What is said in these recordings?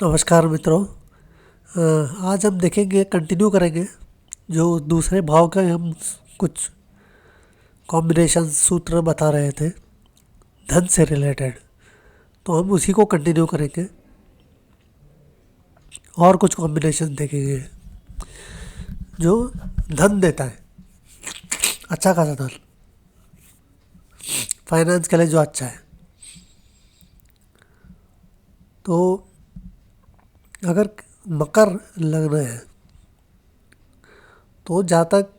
नमस्कार मित्रों। आज हम देखेंगे, कंटिन्यू करेंगे जो दूसरे भाव का हम कुछ कॉम्बिनेशन सूत्र बता रहे थे धन से रिलेटेड। तो हम उसी को कंटिन्यू करेंगे और कुछ कॉम्बिनेशन देखेंगे जो धन देता है, अच्छा खासा धन, फाइनेंस के लिए जो अच्छा है। तो अगर मकर लग्न है तो जातक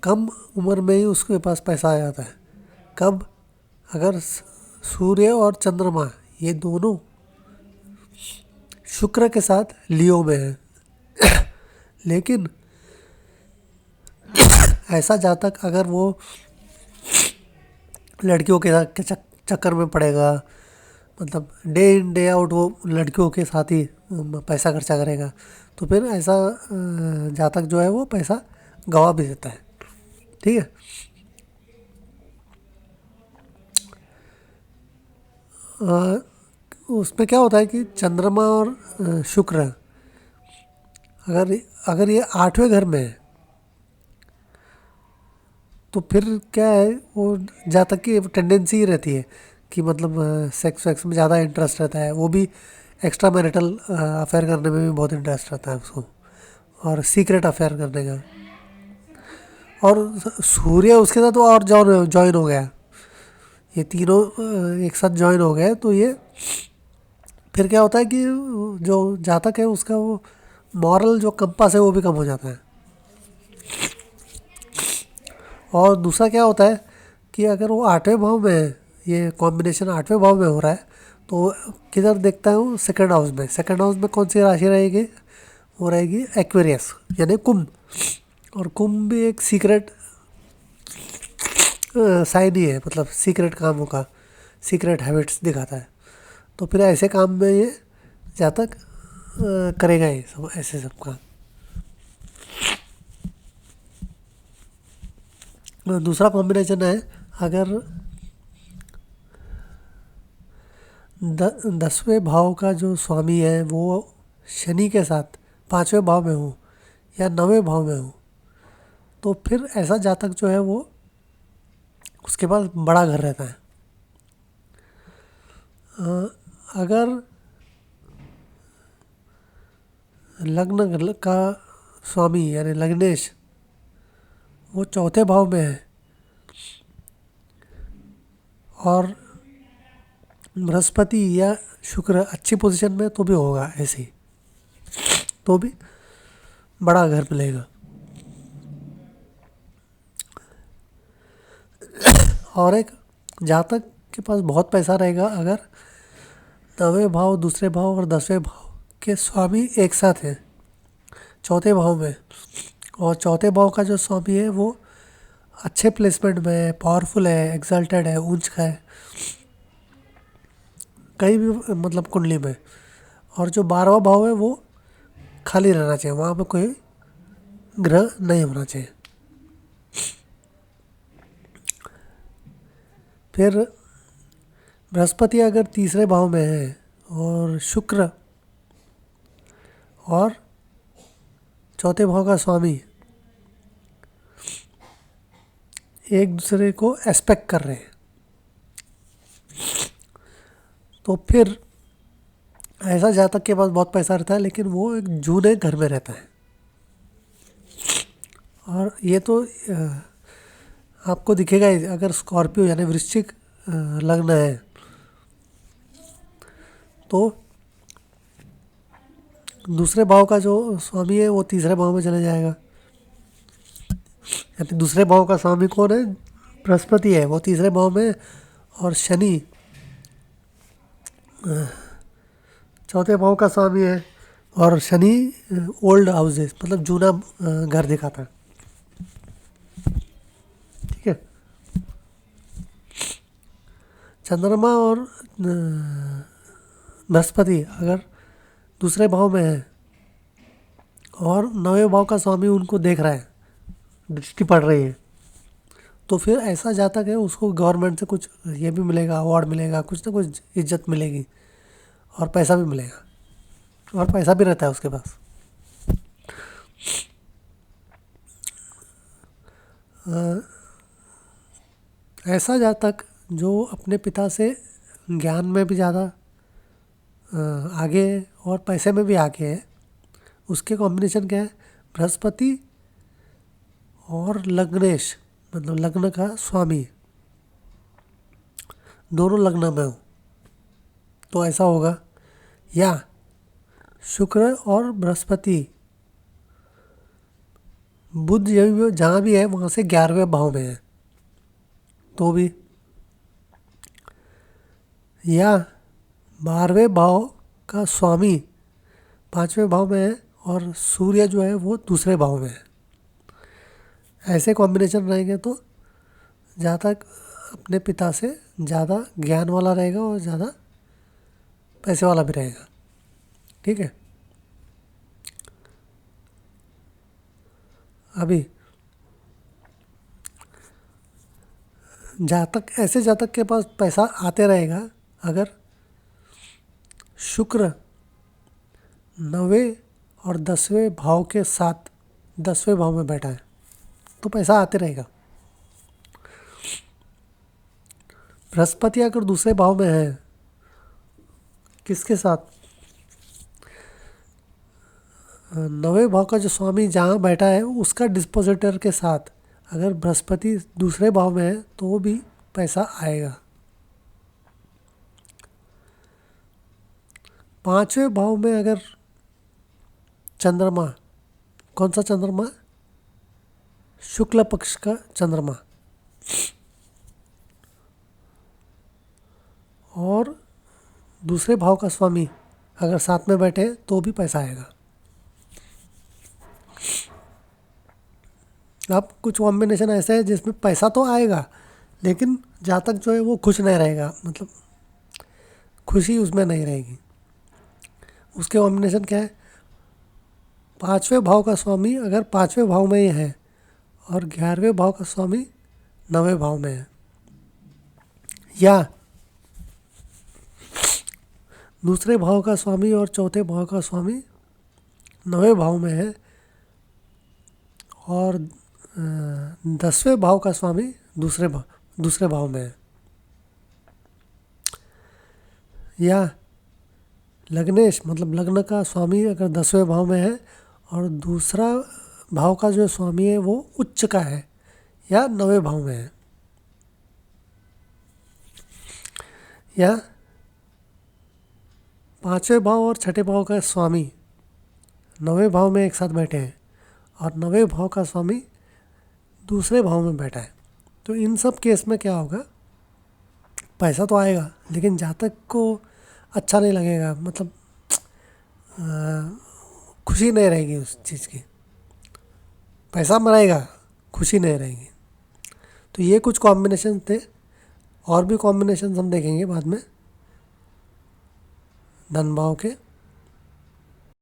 कम उम्र में ही उसके पास पैसा आ जाता है। कब? अगर सूर्य और चंद्रमा ये दोनों शुक्र के साथ लियो में है। लेकिन ऐसा जातक अगर वो लड़कियों के चक्कर में पड़ेगा, मतलब डे इन डे आउट वो लड़कियों के साथ ही पैसा खर्चा करेगा, तो फिर ऐसा जातक जो है वो पैसा गंवा भी देता है। ठीक है। उसमें क्या होता है कि चंद्रमा और शुक्र अगर अगर ये 8वें घर में है तो फिर क्या है, वो जातक की टेंडेंसी ही रहती है कि मतलब सेक्स वेक्स में ज़्यादा इंटरेस्ट रहता है। वो भी एक्स्ट्रा मैरिटल अफेयर करने में भी बहुत इंटरेस्ट रहता है उसको, और सीक्रेट अफेयर करने का। और सूर्य उसके साथ तो और ज्वाइन हो गया, ये तीनों एक साथ ज्वाइन हो गए, तो ये फिर क्या होता है कि जो जातक है उसका वो मॉरल जो कंपास है वो भी कम हो जाता है। और दूसरा क्या होता है कि अगर वो 8वें भाव में है, ये कॉम्बिनेशन 8वें भाव में हो रहा है, तो किधर देखता हूँ? सेकंड हाउस में। सेकंड हाउस में कौन सी राशि रहेगी? वो रहेगी एक्वेरियस, यानी कुंभ। और कुंभ भी एक सीक्रेट साइन ही है, मतलब सीक्रेट कामों का, सीक्रेट हैबिट्स दिखाता है। तो फिर ऐसे काम में ये जातक करेगा ही सब, ऐसे सब काम। दूसरा कॉम्बिनेशन है, अगर 10वें भाव का जो स्वामी है वो शनि के साथ 5वें भाव में हो या 9वें भाव में हो, तो फिर ऐसा जातक जो है वो उसके पास बड़ा घर रहता है। अगर लग्न का स्वामी यानी लग्नेश वो 4थे भाव में है और बृहस्पति या शुक्र अच्छी पोजीशन में, तो भी होगा ऐसे ही, तो भी बड़ा घर मिलेगा। और एक जातक के पास बहुत पैसा रहेगा अगर 9वें भाव, दूसरे भाव और 10वें भाव के स्वामी एक साथ हैं 4थे भाव में, और 4थे भाव का जो स्वामी है वो अच्छे प्लेसमेंट में है, पावरफुल है, एक्सल्टेड है, ऊंच का है कहीं भी, मतलब कुंडली में। और जो 12वां भाव है वो खाली रहना चाहिए, वहाँ पे कोई ग्रह नहीं होना चाहिए। फिर बृहस्पति अगर 3रे भाव में है और शुक्र और 4थे भाव का स्वामी एक दूसरे को एस्पेक्ट कर रहे हैं, तो फिर ऐसा जातक के पास बहुत पैसा रहता है, लेकिन वो एक जूने घर में रहता है। और ये तो आपको दिखेगा ही, अगर स्कॉर्पियो यानी वृश्चिक लग्न है तो दूसरे भाव का जो स्वामी है वो 3रे भाव में चले जाएगा। यानी दूसरे भाव का स्वामी कौन है? बृहस्पति है, वो 3रे भाव में, और शनि 4थे भाव का स्वामी है। और शनि ओल्ड हाउसेस, मतलब जूना घर दिखाता है। ठीक है। चंद्रमा और बृहस्पति अगर दूसरे भाव में है और 9वें भाव का स्वामी उनको देख रहा है, दृष्टि पड़ रही है, तो फिर ऐसा जातक है उसको गवर्नमेंट से कुछ ये भी मिलेगा, अवार्ड मिलेगा, कुछ ना कुछ इज्जत मिलेगी और पैसा भी मिलेगा, और पैसा भी रहता है उसके पास। ऐसा जातक जो अपने पिता से ज्ञान में भी ज़्यादा आगे है और पैसे में भी आगे है, उसके कॉम्बिनेशन क्या है? बृहस्पति और लग्नेश, मतलब लग्न का स्वामी, दोनों लग्न में हो तो ऐसा होगा। या शुक्र और बृहस्पति, बुध जहाँ भी है वहाँ से 11वें भाव में है तो भी। या 12वें भाव का स्वामी 5वें भाव में है और सूर्य जो है वो दूसरे भाव में है। ऐसे कॉम्बिनेशन रहेंगे तो जातक अपने पिता से ज़्यादा ज्ञान वाला रहेगा और ज़्यादा पैसे वाला भी रहेगा। ठीक है। अभी ऐसे जातक के पास पैसा आते रहेगा अगर शुक्र 9वें और 10वें भाव के साथ 10वें भाव में बैठा है तो पैसा आते रहेगा। बृहस्पति अगर दूसरे भाव में है, किसके साथ? 9वें भाव का जो स्वामी जहाँ बैठा है उसका डिस्पोजिटर के साथ अगर बृहस्पति दूसरे भाव में है तो वो भी पैसा आएगा। 5वें भाव में अगर चंद्रमा, कौन सा चंद्रमा? शुक्ल पक्ष का चंद्रमा, और दूसरे भाव का स्वामी अगर साथ में बैठे तो भी पैसा आएगा। अब कुछ कॉम्बिनेशन ऐसे है जिसमें पैसा तो आएगा लेकिन जातक जो है वो खुश नहीं रहेगा, मतलब खुशी उसमें नहीं रहेगी। उसके कॉम्बिनेशन क्या है? 5वें भाव का स्वामी अगर 5वें भाव में ही है और 11वें भाव का स्वामी 9वें भाव में है, या दूसरे भाव का स्वामी और चौथे भाव का स्वामी 9वें भाव में है और 10वें भाव का स्वामी दूसरे भाव में है, या लग्नेश मतलब लग्न का स्वामी अगर 10वें भाव में है और दूसरा भाव का जो स्वामी है वो उच्च का है या 9वें भाव में है, या 5वें भाव और छठे भाव का स्वामी 9वें भाव में एक साथ बैठे हैं और 9वें भाव का स्वामी दूसरे भाव में बैठा है। तो इन सब केस में क्या होगा? पैसा तो आएगा लेकिन जातक को अच्छा नहीं लगेगा, मतलब खुशी नहीं रहेगी उस चीज़ की। पैसा मरेगा, खुशी नहीं रहेगी। तो ये कुछ कॉम्बिनेशन थे, और भी कॉम्बिनेशन हम देखेंगे बाद में धन भाव के।